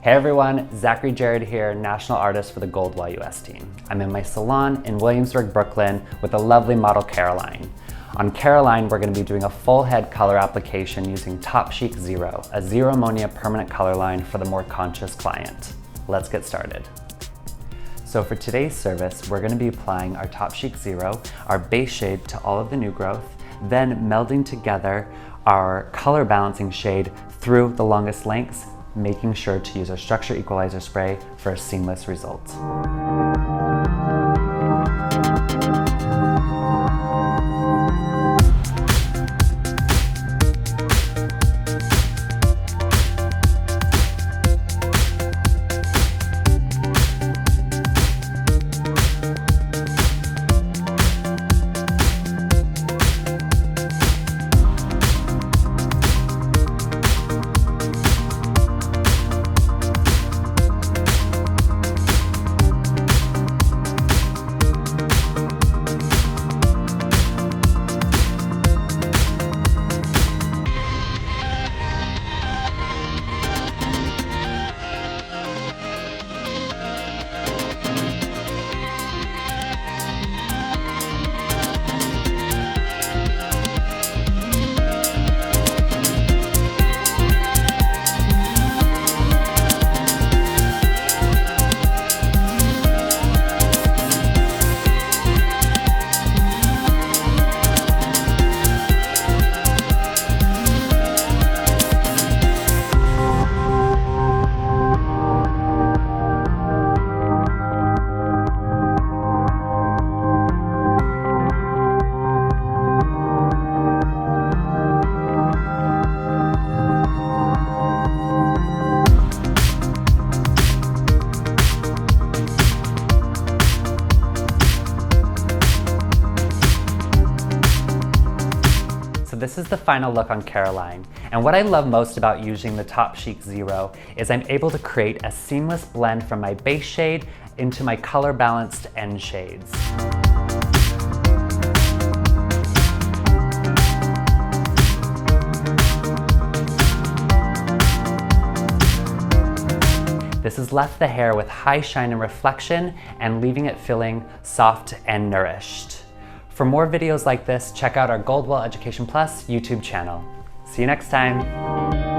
Hey everyone, Zachary Jarid here, National Artist for the Goldwell US team. I'm in my salon in Williamsburg, Brooklyn with the lovely model Caroline. On Caroline, we're going to be doing a full head color application using Topchic Zero, a zero ammonia permanent color line for the more conscious client. Let's get started. So for today's service, we're going to be applying our Topchic Zero, our base shade to all of the new growth, then melding together our color balancing shade through the longest lengths, making sure to use our structure equalizer spray for a seamless result. So this is the final look on Caroline. And what I love most about using the Topchic Zero is I'm able to create a seamless blend from my base shade into my color balanced end shades. This has left the hair with high shine and reflection and leaving it feeling soft and nourished. For more videos like this, check out our Goldwell Education Plus YouTube channel. See you next time.